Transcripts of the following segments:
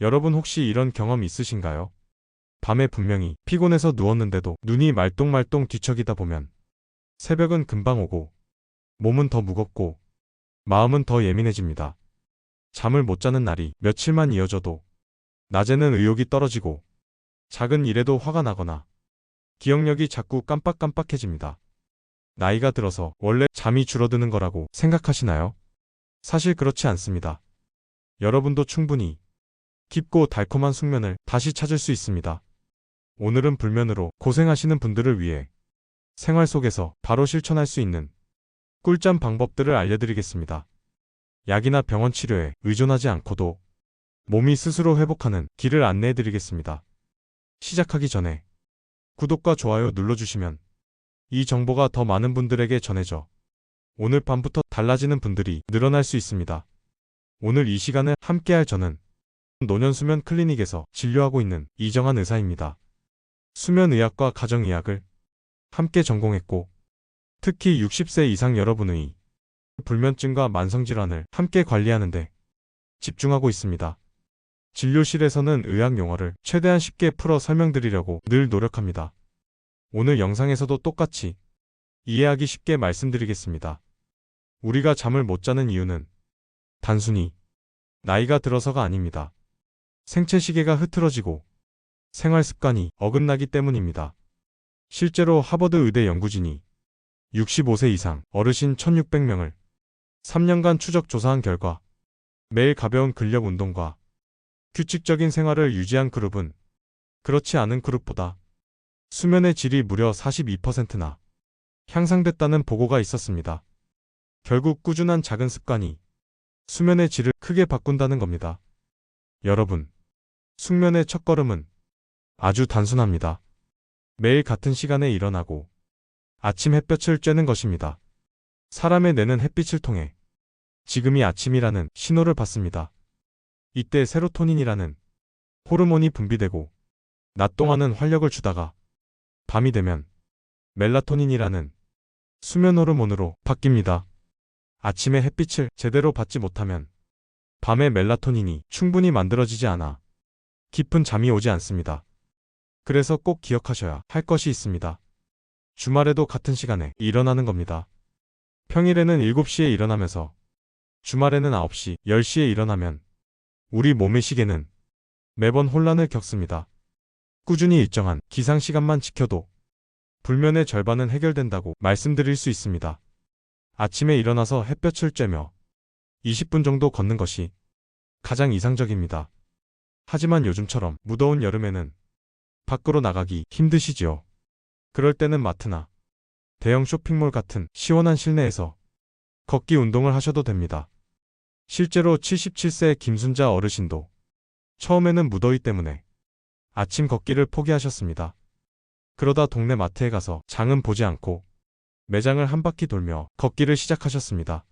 여러분 혹시 이런 경험 있으신가요? 밤에 분명히 피곤해서 누웠는데도 눈이 말똥말똥 뒤척이다 보면 새벽은 금방 오고 몸은 더 무겁고 마음은 더 예민해집니다. 잠을 못 자는 날이 며칠만 이어져도 낮에는 의욕이 떨어지고 작은 일에도 화가 나거나 기억력이 자꾸 깜빡깜빡해집니다. 나이가 들어서 원래 잠이 줄어드는 거라고 생각하시나요? 사실 그렇지 않습니다. 여러분도 충분히 깊고 달콤한 숙면을 다시 찾을 수 있습니다. 오늘은 불면으로 고생하시는 분들을 위해 생활 속에서 바로 실천할 수 있는 꿀잠 방법들을 알려드리겠습니다. 약이나 병원 치료에 의존하지 않고도 몸이 스스로 회복하는 길을 안내해드리겠습니다. 시작하기 전에 구독과 좋아요 눌러주시면 이 정보가 더 많은 분들에게 전해져 오늘 밤부터 달라지는 분들이 늘어날 수 있습니다. 오늘 이 시간을 함께할 저는 노년수면 클리닉에서 진료하고 있는 이정한 의사입니다. 수면의학과 가정의학을 함께 전공했고 특히 60세 이상 여러분의 불면증과 만성질환을 함께 관리하는 데 집중하고 있습니다. 진료실에서는 의학 용어를 최대한 쉽게 풀어 설명드리려고 늘 노력합니다. 오늘 영상에서도 똑같이 이해하기 쉽게 말씀드리겠습니다. 우리가 잠을 못 자는 이유는 단순히 나이가 들어서가 아닙니다. 생체 시계가 흐트러지고 생활 습관이 어긋나기 때문입니다. 실제로 하버드 의대 연구진이 65세 이상 어르신 1600명을 3년간 추적 조사한 결과 매일 가벼운 근력 운동과 규칙적인 생활을 유지한 그룹은 그렇지 않은 그룹보다 수면의 질이 무려 42%나 향상됐다는 보고가 있었습니다. 결국 꾸준한 작은 습관이 수면의 질을 크게 바꾼다는 겁니다. 여러분, 숙면의 첫걸음은 아주 단순합니다. 매일 같은 시간에 일어나고 아침 햇볕을 쬐는 것입니다. 사람의 뇌는 햇빛을 통해 지금이 아침이라는 신호를 받습니다. 이때 세로토닌이라는 호르몬이 분비되고 낮 동안은 활력을 주다가 밤이 되면 멜라토닌이라는 수면 호르몬으로 바뀝니다. 아침에 햇빛을 제대로 받지 못하면 밤에 멜라토닌이 충분히 만들어지지 않아 깊은 잠이 오지 않습니다. 그래서 꼭 기억하셔야 할 것이 있습니다. 주말에도 같은 시간에 일어나는 겁니다. 평일에는 7시에 일어나면서 주말에는 9시, 10시에 일어나면 우리 몸의 시계는 매번 혼란을 겪습니다. 꾸준히 일정한 기상시간만 지켜도 불면의 절반은 해결된다고 말씀드릴 수 있습니다. 아침에 일어나서 햇볕을 쬐며 20분 정도 걷는 것이 가장 이상적입니다. 하지만 요즘처럼 무더운 여름에는 밖으로 나가기 힘드시지요. 그럴 때는 마트나 대형 쇼핑몰 같은 시원한 실내에서 걷기 운동을 하셔도 됩니다. 실제로 77세 김순자 어르신도 처음에는 무더위 때문에 아침 걷기를 포기하셨습니다. 그러다 동네 마트에 가서 장은 보지 않고 매장을 한 바퀴 돌며 걷기를 시작하셨습니다.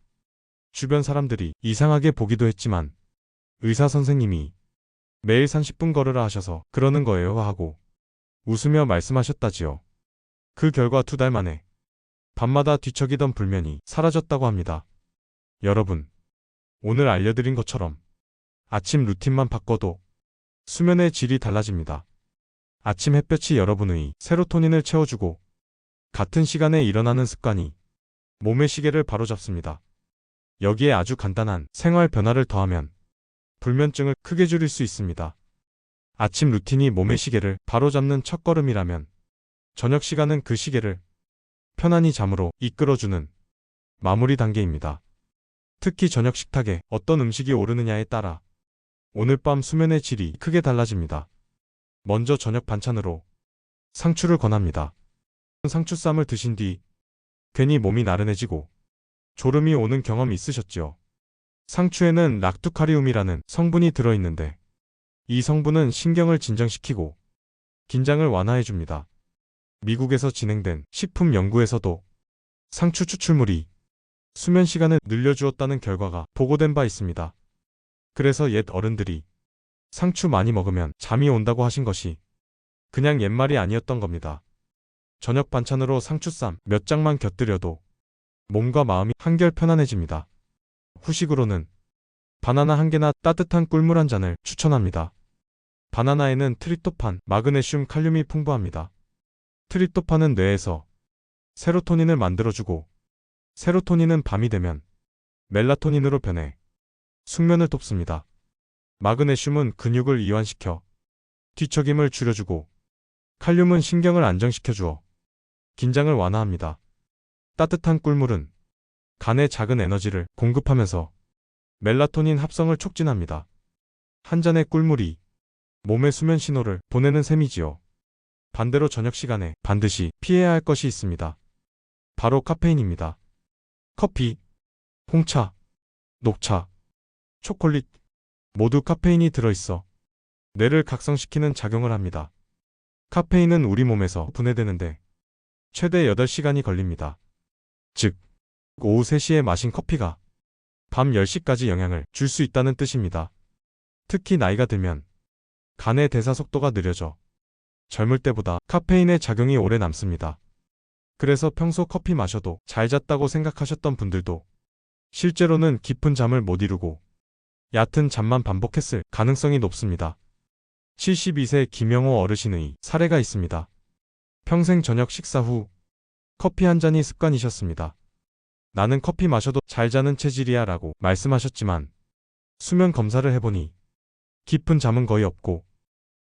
주변 사람들이 이상하게 보기도 했지만 의사 선생님이 매일 30분 걸으라 하셔서 그러는 거예요 하고 웃으며 말씀하셨다지요. 그 결과 2달 만에 밤마다 뒤척이던 불면이 사라졌다고 합니다. 여러분, 오늘 알려드린 것처럼 아침 루틴만 바꿔도 수면의 질이 달라집니다. 아침 햇볕이 여러분의 세로토닌을 채워주고 같은 시간에 일어나는 습관이 몸의 시계를 바로잡습니다. 여기에 아주 간단한 생활 변화를 더하면 불면증을 크게 줄일 수 있습니다. 아침 루틴이 몸의 시계를 바로잡는 첫걸음이라면 저녁 시간은 그 시계를 편안히 잠으로 이끌어주는 마무리 단계입니다. 특히 저녁 식탁에 어떤 음식이 오르느냐에 따라 오늘 밤 수면의 질이 크게 달라집니다. 먼저 저녁 반찬으로 상추를 권합니다. 상추쌈을 드신 뒤 괜히 몸이 나른해지고 졸음이 오는 경험 있으셨죠? 상추에는 락투카리움이라는 성분이 들어있는데 이 성분은 신경을 진정시키고 긴장을 완화해줍니다. 미국에서 진행된 식품 연구에서도 상추 추출물이 수면 시간을 늘려주었다는 결과가 보고된 바 있습니다. 그래서 옛 어른들이 상추 많이 먹으면 잠이 온다고 하신 것이 그냥 옛말이 아니었던 겁니다. 저녁 반찬으로 상추쌈 몇 장만 곁들여도 몸과 마음이 한결 편안해집니다. 후식으로는 바나나 한 개나 따뜻한 꿀물 한 잔을 추천합니다. 바나나에는 트립토판, 마그네슘, 칼륨이 풍부합니다. 트립토판은 뇌에서 세로토닌을 만들어주고 세로토닌은 밤이 되면 멜라토닌으로 변해 숙면을 돕습니다. 마그네슘은 근육을 이완시켜 뒤척임을 줄여주고 칼륨은 신경을 안정시켜주어 긴장을 완화합니다. 따뜻한 꿀물은 간에 작은 에너지를 공급하면서 멜라토닌 합성을 촉진합니다. 한 잔의 꿀물이 몸의 수면 신호를 보내는 셈이지요. 반대로 저녁 시간에 반드시 피해야 할 것이 있습니다. 바로 카페인입니다. 커피, 홍차, 녹차, 초콜릿 모두 카페인이 들어있어 뇌를 각성시키는 작용을 합니다. 카페인은 우리 몸에서 분해되는데 최대 8시간이 걸립니다. 즉, 오후 3시에 마신 커피가 밤 10시까지 영향을 줄 수 있다는 뜻입니다. 특히 나이가 들면 간의 대사 속도가 느려져 젊을 때보다 카페인의 작용이 오래 남습니다. 그래서 평소 커피 마셔도 잘 잤다고 생각하셨던 분들도 실제로는 깊은 잠을 못 이루고 얕은 잠만 반복했을 가능성이 높습니다. 72세 김영호 어르신의 사례가 있습니다. 평생 저녁 식사 후 커피 한 잔이 습관이셨습니다. 나는 커피 마셔도 잘 자는 체질이야 라고 말씀하셨지만 수면 검사를 해보니 깊은 잠은 거의 없고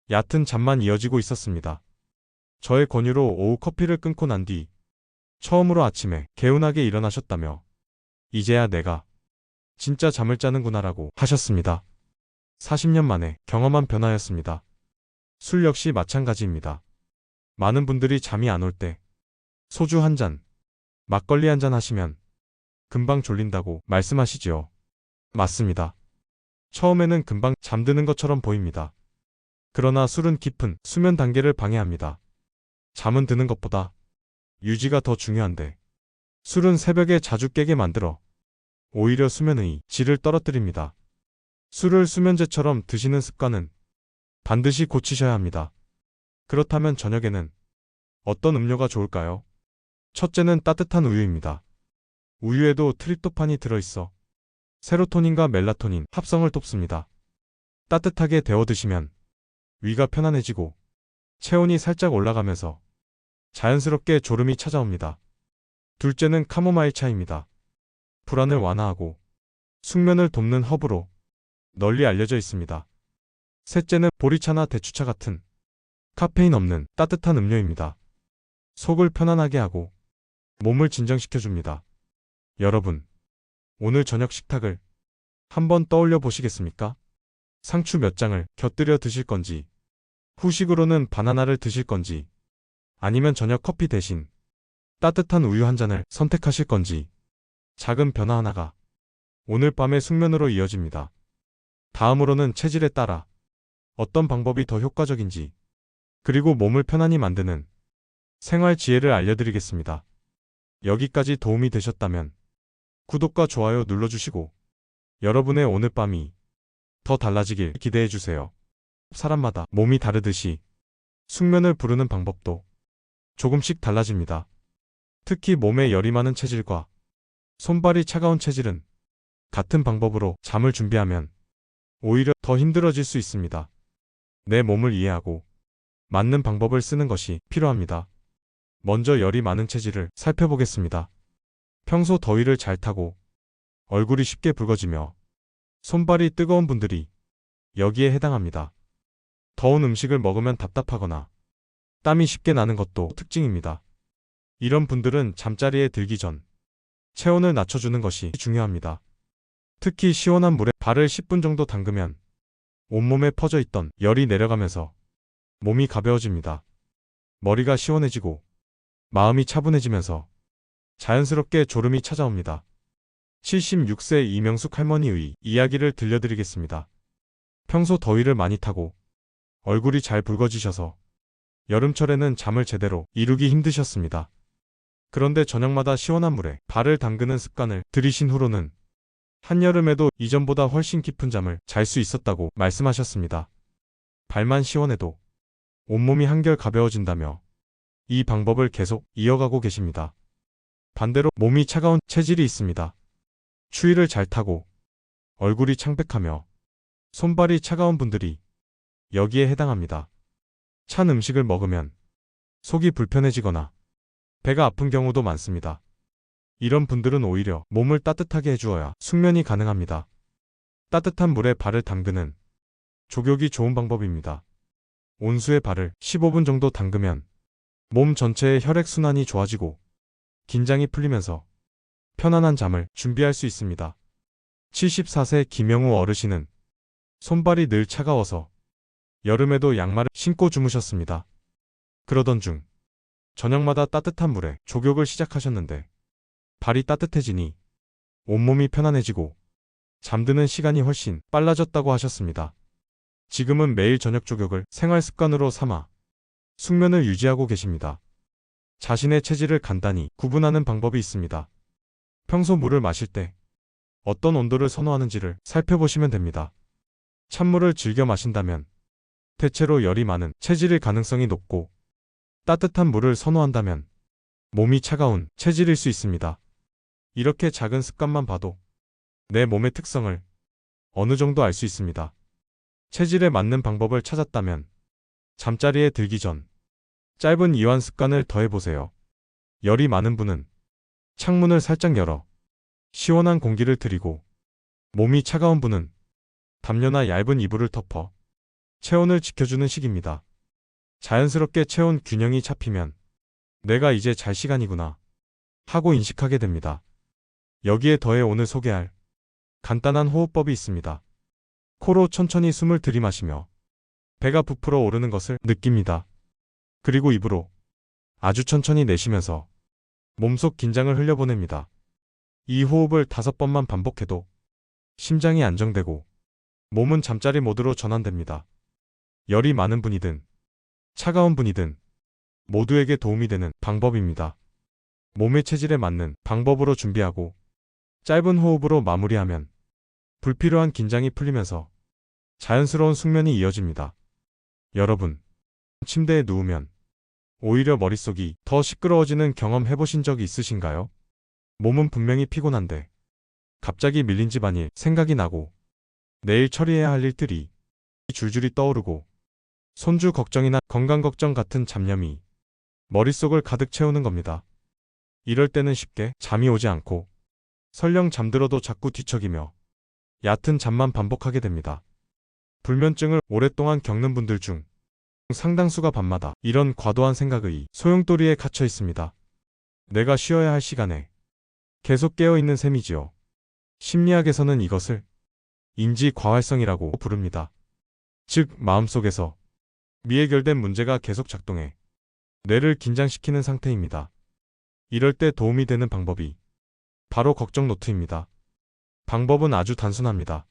얕은 잠만 이어지고 있었습니다. 저의 권유로 오후 커피를 끊고 난 뒤 처음으로 아침에 개운하게 일어나셨다며 이제야 내가 진짜 잠을 자는구나 라고 하셨습니다. 40년 만에 경험한 변화였습니다. 술 역시 마찬가지입니다. 많은 분들이 잠이 안 올 때 소주 한 잔, 막걸리 한 잔 하시면 금방 졸린다고 말씀하시지요. 맞습니다. 처음에는 금방 잠드는 것처럼 보입니다. 그러나 술은 깊은 수면 단계를 방해합니다. 잠은 드는 것보다 유지가 더 중요한데 술은 새벽에 자주 깨게 만들어 오히려 수면의 질을 떨어뜨립니다. 술을 수면제처럼 드시는 습관은 반드시 고치셔야 합니다. 그렇다면 저녁에는 어떤 음료가 좋을까요? 첫째는 따뜻한 우유입니다. 우유에도 트립토판이 들어있어 세로토닌과 멜라토닌 합성을 돕습니다. 따뜻하게 데워 드시면 위가 편안해지고 체온이 살짝 올라가면서 자연스럽게 졸음이 찾아옵니다. 둘째는 카모마일 차입니다. 불안을 완화하고 숙면을 돕는 허브로 널리 알려져 있습니다. 셋째는 보리차나 대추차 같은 카페인 없는 따뜻한 음료입니다. 속을 편안하게 하고 몸을 진정시켜줍니다. 여러분, 오늘 저녁 식탁을 한번 떠올려 보시겠습니까? 상추 몇 장을 곁들여 드실 건지, 후식으로는 바나나를 드실 건지, 아니면 저녁 커피 대신 따뜻한 우유 한 잔을 선택하실 건지, 작은 변화 하나가 오늘 밤의 숙면으로 이어집니다. 다음으로는 체질에 따라 어떤 방법이 더 효과적인지, 그리고 몸을 편안히 만드는 생활 지혜를 알려드리겠습니다. 여기까지 도움이 되셨다면 구독과 좋아요 눌러주시고 여러분의 오늘 밤이 더 달라지길 기대해주세요. 사람마다 몸이 다르듯이 숙면을 부르는 방법도 조금씩 달라집니다. 특히 몸에 열이 많은 체질과 손발이 차가운 체질은 같은 방법으로 잠을 준비하면 오히려 더 힘들어질 수 있습니다. 내 몸을 이해하고 맞는 방법을 쓰는 것이 필요합니다. 먼저 열이 많은 체질을 살펴보겠습니다. 평소 더위를 잘 타고 얼굴이 쉽게 붉어지며 손발이 뜨거운 분들이 여기에 해당합니다. 더운 음식을 먹으면 답답하거나 땀이 쉽게 나는 것도 특징입니다. 이런 분들은 잠자리에 들기 전 체온을 낮춰주는 것이 중요합니다. 특히 시원한 물에 발을 10분 정도 담그면 온몸에 퍼져 있던 열이 내려가면서 몸이 가벼워집니다. 머리가 시원해지고 마음이 차분해지면서 자연스럽게 졸음이 찾아옵니다. 76세 이명숙 할머니의 이야기를 들려드리겠습니다. 평소 더위를 많이 타고 얼굴이 잘 붉어지셔서 여름철에는 잠을 제대로 이루기 힘드셨습니다. 그런데 저녁마다 시원한 물에 발을 담그는 습관을 들이신 후로는 한여름에도 이전보다 훨씬 깊은 잠을 잘 수 있었다고 말씀하셨습니다. 발만 시원해도 온몸이 한결 가벼워진다며 이 방법을 계속 이어가고 계십니다. 반대로 몸이 차가운 체질이 있습니다. 추위를 잘 타고 얼굴이 창백하며 손발이 차가운 분들이 여기에 해당합니다. 찬 음식을 먹으면 속이 불편해지거나 배가 아픈 경우도 많습니다. 이런 분들은 오히려 몸을 따뜻하게 해주어야 숙면이 가능합니다. 따뜻한 물에 발을 담그는 족욕이 좋은 방법입니다. 온수에 발을 15분 정도 담그면 몸 전체의 혈액순환이 좋아지고 긴장이 풀리면서 편안한 잠을 준비할 수 있습니다. 74세 김영우 어르신은 손발이 늘 차가워서 여름에도 양말을 신고 주무셨습니다. 그러던 중 저녁마다 따뜻한 물에 족욕을 시작하셨는데 발이 따뜻해지니 온몸이 편안해지고 잠드는 시간이 훨씬 빨라졌다고 하셨습니다. 지금은 매일 저녁 족욕을 생활 습관으로 삼아 숙면을 유지하고 계십니다. 자신의 체질을 간단히 구분하는 방법이 있습니다. 평소 물을 마실 때 어떤 온도를 선호하는지를 살펴보시면 됩니다. 찬물을 즐겨 마신다면 대체로 열이 많은 체질일 가능성이 높고, 따뜻한 물을 선호한다면 몸이 차가운 체질일 수 있습니다. 이렇게 작은 습관만 봐도 내 몸의 특성을 어느 정도 알 수 있습니다. 체질에 맞는 방법을 찾았다면 잠자리에 들기 전 짧은 이완 습관을 더해보세요. 열이 많은 분은 창문을 살짝 열어 시원한 공기를 들이고, 몸이 차가운 분은 담요나 얇은 이불을 덮어 체온을 지켜주는 식입니다. 자연스럽게 체온 균형이 잡히면 내가 이제 잘 시간이구나 하고 인식하게 됩니다. 여기에 더해 오늘 소개할 간단한 호흡법이 있습니다. 코로 천천히 숨을 들이마시며 배가 부풀어 오르는 것을 느낍니다. 그리고 입으로 아주 천천히 내쉬면서 몸속 긴장을 흘려보냅니다. 이 호흡을 5번만 반복해도 심장이 안정되고 몸은 잠자리 모드로 전환됩니다. 열이 많은 분이든 차가운 분이든 모두에게 도움이 되는 방법입니다. 몸의 체질에 맞는 방법으로 준비하고 짧은 호흡으로 마무리하면 불필요한 긴장이 풀리면서 자연스러운 숙면이 이어집니다. 여러분, 침대에 누우면 오히려 머릿속이 더 시끄러워지는 경험 해보신 적이 있으신가요? 몸은 분명히 피곤한데 갑자기 밀린 집안일 생각이 나고, 내일 처리해야 할 일들이 줄줄이 떠오르고, 손주 걱정이나 건강 걱정 같은 잡념이 머릿속을 가득 채우는 겁니다. 이럴 때는 쉽게 잠이 오지 않고 설령 잠들어도 자꾸 뒤척이며 얕은 잠만 반복하게 됩니다. 불면증을 오랫동안 겪는 분들 중 상당수가 밤마다 이런 과도한 생각의 소용돌이에 갇혀 있습니다. 내가 쉬어야 할 시간에 계속 깨어있는 셈이지요. 심리학에서는 이것을 인지과활성이라고 부릅니다. 즉, 마음속에서 미해결된 문제가 계속 작동해 뇌를 긴장시키는 상태입니다. 이럴 때 도움이 되는 방법이 바로 걱정 노트입니다. 방법은 아주 단순합니다.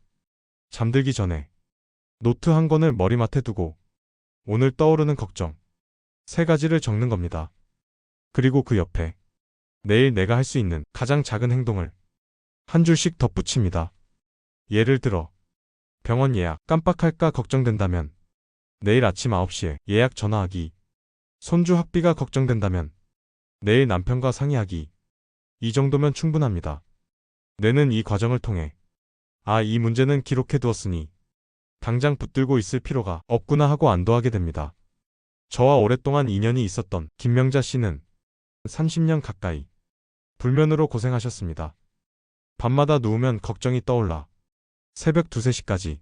잠들기 전에 노트 한 권을 머리맡에 두고 오늘 떠오르는 걱정 3가지를 적는 겁니다. 그리고 그 옆에 내일 내가 할 수 있는 가장 작은 행동을 한 줄씩 덧붙입니다. 예를 들어, 병원 예약 깜빡할까 걱정된다면 내일 아침 9시에 예약 전화하기, 손주 학비가 걱정된다면 내일 남편과 상의하기. 이 정도면 충분합니다. 뇌는 이 과정을 통해 이 문제는 기록해두었으니 당장 붙들고 있을 필요가 없구나 하고 안도하게 됩니다. 저와 오랫동안 인연이 있었던 김명자 씨는 30년 가까이 불면으로 고생하셨습니다. 밤마다 누우면 걱정이 떠올라 새벽 2, 3시까지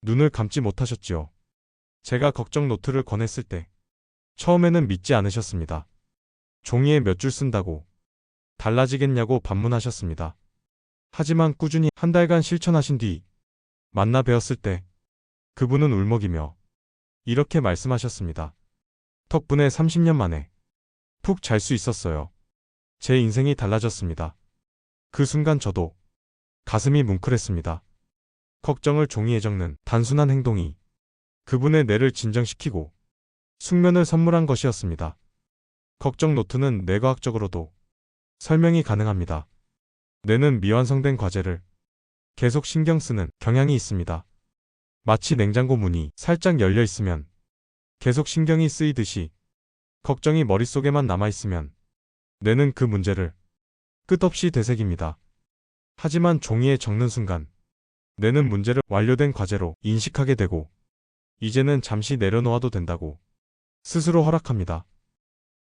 눈을 감지 못하셨지요. 제가 걱정 노트를 권했을 때 처음에는 믿지 않으셨습니다. 종이에 몇 줄 쓴다고 달라지겠냐고 반문하셨습니다. 하지만 꾸준히 한 달간 실천하신 뒤 만나 뵈었을 때 그분은 울먹이며 이렇게 말씀하셨습니다. 덕분에 30년 만에 푹 잘 수 있었어요. 제 인생이 달라졌습니다. 그 순간 저도 가슴이 뭉클했습니다. 걱정을 종이에 적는 단순한 행동이 그분의 뇌를 진정시키고 숙면을 선물한 것이었습니다. 걱정 노트는 뇌과학적으로도 설명이 가능합니다. 뇌는 미완성된 과제를 계속 신경 쓰는 경향이 있습니다. 마치 냉장고 문이 살짝 열려 있으면 계속 신경이 쓰이듯이 걱정이 머릿속에만 남아있으면 뇌는 그 문제를 끝없이 되새깁니다. 하지만 종이에 적는 순간 뇌는 문제를 완료된 과제로 인식하게 되고 이제는 잠시 내려놓아도 된다고 스스로 허락합니다.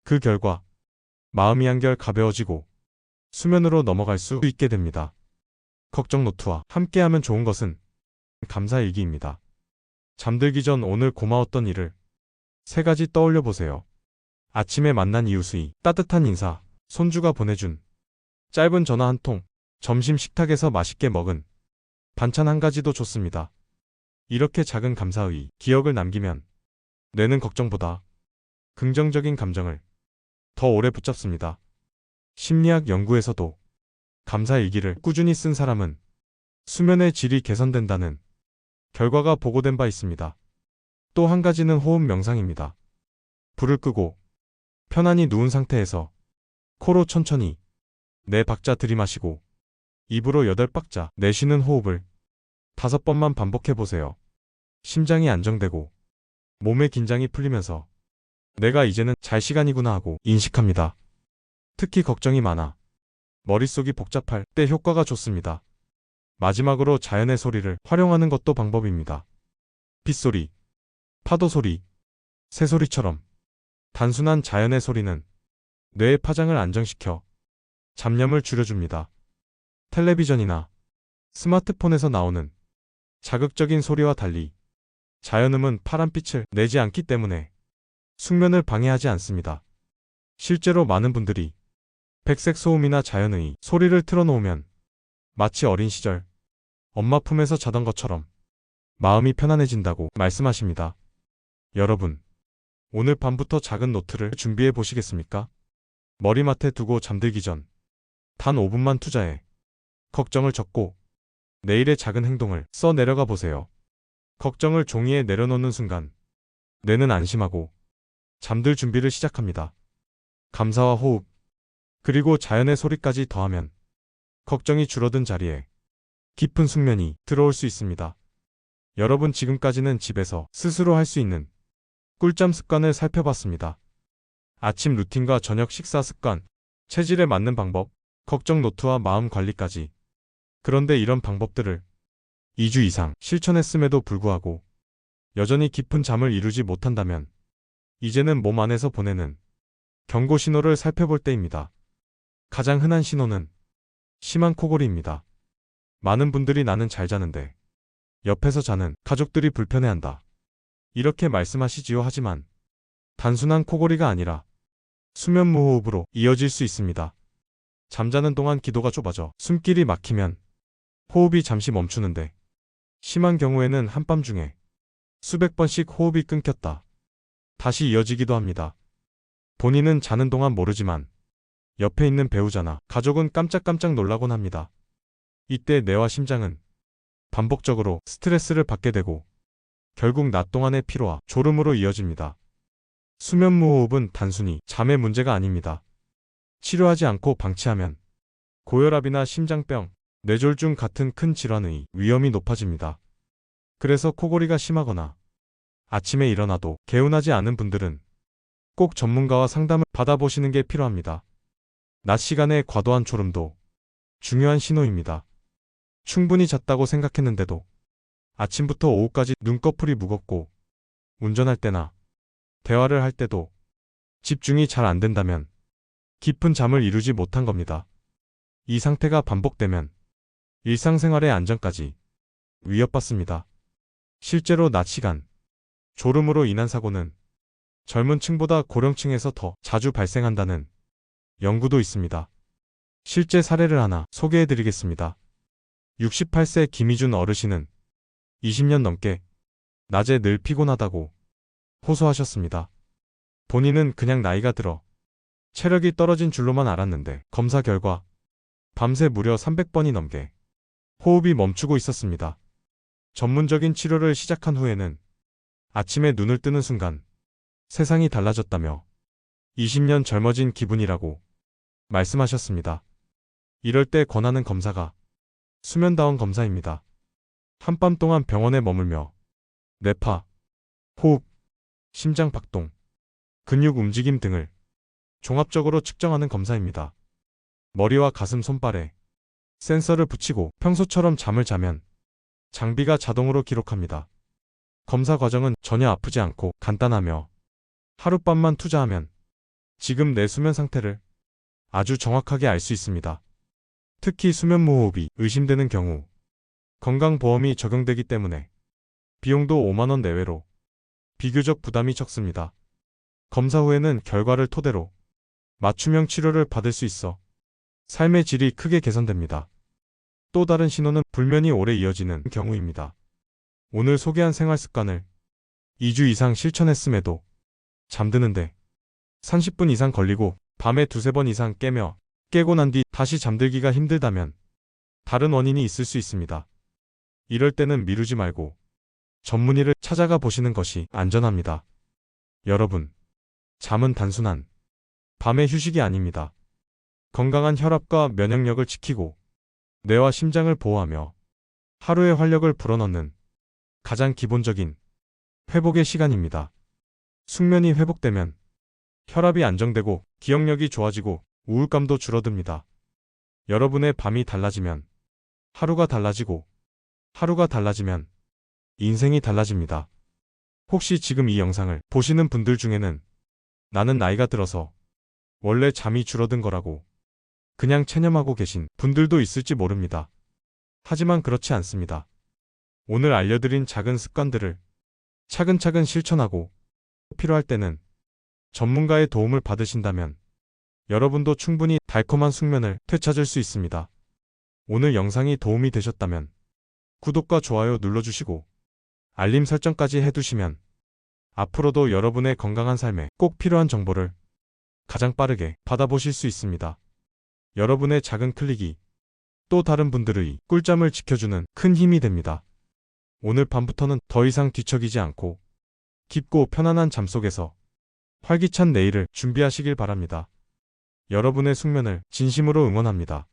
그 결과 마음이 한결 가벼워지고 수면으로 넘어갈 수 있게 됩니다. 걱정 노트와 함께하면 좋은 것은 감사일기입니다. 잠들기 전 오늘 고마웠던 일을 3가지 떠올려 보세요. 아침에 만난 이웃의 따뜻한 인사, 손주가 보내준 짧은 전화 한 통, 점심 식탁에서 맛있게 먹은 반찬 한 가지도 좋습니다. 이렇게 작은 감사의 기억을 남기면 뇌는 걱정보다 긍정적인 감정을 더 오래 붙잡습니다. 심리학 연구에서도 감사일기를 꾸준히 쓴 사람은 수면의 질이 개선된다는 결과가 보고된 바 있습니다. 또 한 가지는 호흡 명상입니다. 불을 끄고 편안히 누운 상태에서 코로 천천히 4박자 들이마시고 입으로 8박자 내쉬는 호흡을 5번만 반복해보세요. 심장이 안정되고 몸의 긴장이 풀리면서 내가 이제는 잘 시간이구나 하고 인식합니다. 특히 걱정이 많아 머릿속이 복잡할 때 효과가 좋습니다. 마지막으로 자연의 소리를 활용하는 것도 방법입니다. 빗소리, 파도소리, 새소리처럼 단순한 자연의 소리는 뇌의 파장을 안정시켜 잡념을 줄여줍니다. 텔레비전이나 스마트폰에서 나오는 자극적인 소리와 달리 자연음은 파란빛을 내지 않기 때문에 숙면을 방해하지 않습니다. 실제로 많은 분들이 백색 소음이나 자연의 소리를 틀어놓으면 마치 어린 시절 엄마 품에서 자던 것처럼 마음이 편안해진다고 말씀하십니다. 여러분, 오늘 밤부터 작은 노트를 준비해 보시겠습니까? 머리맡에 두고 잠들기 전 단 5분만 투자해 걱정을 적고 내일의 작은 행동을 써 내려가 보세요. 걱정을 종이에 내려놓는 순간 뇌는 안심하고 잠들 준비를 시작합니다. 감사와 호흡, 그리고 자연의 소리까지 더하면 걱정이 줄어든 자리에 깊은 숙면이 들어올 수 있습니다. 여러분, 지금까지는 집에서 스스로 할 수 있는 꿀잠 습관을 살펴봤습니다. 아침 루틴과 저녁 식사 습관, 체질에 맞는 방법, 걱정 노트와 마음 관리까지. 그런데 이런 방법들을 2주 이상 실천했음에도 불구하고 여전히 깊은 잠을 이루지 못한다면 이제는 몸 안에서 보내는 경고 신호를 살펴볼 때입니다. 가장 흔한 신호는 심한 코골이입니다. 많은 분들이 나는 잘 자는데 옆에서 자는 가족들이 불편해한다, 이렇게 말씀하시지요. 하지만 단순한 코골이가 아니라 수면 무호흡으로 이어질 수 있습니다. 잠자는 동안 기도가 좁아져 숨길이 막히면 호흡이 잠시 멈추는데, 심한 경우에는 한밤중에 수백 번씩 호흡이 끊겼다 다시 이어지기도 합니다. 본인은 자는 동안 모르지만 옆에 있는 배우자나 가족은 깜짝깜짝 놀라곤 합니다. 이때 뇌와 심장은 반복적으로 스트레스를 받게 되고 결국 낮 동안의 피로와 졸음으로 이어집니다. 수면 무호흡은 단순히 잠의 문제가 아닙니다. 치료하지 않고 방치하면 고혈압이나 심장병, 뇌졸중 같은 큰 질환의 위험이 높아집니다. 그래서 코골이가 심하거나 아침에 일어나도 개운하지 않은 분들은 꼭 전문가와 상담을 받아보시는 게 필요합니다. 낮 시간의 과도한 졸음도 중요한 신호입니다. 충분히 잤다고 생각했는데도 아침부터 오후까지 눈꺼풀이 무겁고 운전할 때나 대화를 할 때도 집중이 잘 안 된다면 깊은 잠을 이루지 못한 겁니다. 이 상태가 반복되면 일상생활의 안전까지 위협받습니다. 실제로 낮 시간 졸음으로 인한 사고는 젊은 층보다 고령층에서 더 자주 발생한다는 연구도 있습니다. 실제 사례를 하나 소개해드리겠습니다. 68세 김희준 어르신은 20년 넘게 낮에 늘 피곤하다고 호소하셨습니다. 본인은 그냥 나이가 들어 체력이 떨어진 줄로만 알았는데 검사 결과 밤새 무려 300번이 넘게 호흡이 멈추고 있었습니다. 전문적인 치료를 시작한 후에는 아침에 눈을 뜨는 순간 세상이 달라졌다며 20년 젊어진 기분이라고 말씀하셨습니다. 이럴 때 권하는 검사가 수면다원 검사입니다. 한밤 동안 병원에 머물며 뇌파, 호흡, 심장 박동, 근육 움직임 등을 종합적으로 측정하는 검사입니다. 머리와 가슴 손발에 센서를 붙이고 평소처럼 잠을 자면 장비가 자동으로 기록합니다. 검사 과정은 전혀 아프지 않고 간단하며 하룻밤만 투자하면 지금 내 수면 상태를 아주 정확하게 알 수 있습니다. 특히 수면무호흡이 의심되는 경우 건강보험이 적용되기 때문에 비용도 5만 원 내외로 비교적 부담이 적습니다. 검사 후에는 결과를 토대로 맞춤형 치료를 받을 수 있어 삶의 질이 크게 개선됩니다. 또 다른 신호는 불면이 오래 이어지는 경우입니다. 오늘 소개한 생활 습관을 2주 이상 실천했음에도 잠드는데 30분 이상 걸리고 밤에 두세 번 이상 깨고 난 뒤 다시 잠들기가 힘들다면 다른 원인이 있을 수 있습니다. 이럴 때는 미루지 말고 전문의를 찾아가 보시는 것이 안전합니다. 여러분, 잠은 단순한 밤의 휴식이 아닙니다. 건강한 혈압과 면역력을 지키고 뇌와 심장을 보호하며 하루의 활력을 불어넣는 가장 기본적인 회복의 시간입니다. 숙면이 회복되면 혈압이 안정되고 기억력이 좋아지고 우울감도 줄어듭니다. 여러분의 밤이 달라지면 하루가 달라지고 하루가 달라지면 인생이 달라집니다. 혹시 지금 이 영상을 보시는 분들 중에는 나는 나이가 들어서 원래 잠이 줄어든 거라고 그냥 체념하고 계신 분들도 있을지 모릅니다. 하지만 그렇지 않습니다. 오늘 알려드린 작은 습관들을 차근차근 실천하고 필요할 때는 전문가의 도움을 받으신다면 여러분도 충분히 달콤한 숙면을 되찾을 수 있습니다. 오늘 영상이 도움이 되셨다면 구독과 좋아요 눌러주시고 알림 설정까지 해두시면 앞으로도 여러분의 건강한 삶에 꼭 필요한 정보를 가장 빠르게 받아보실 수 있습니다. 여러분의 작은 클릭이 또 다른 분들의 꿀잠을 지켜주는 큰 힘이 됩니다. 오늘 밤부터는 더 이상 뒤척이지 않고 깊고 편안한 잠 속에서 활기찬 내일을 준비하시길 바랍니다. 여러분의 숙면을 진심으로 응원합니다.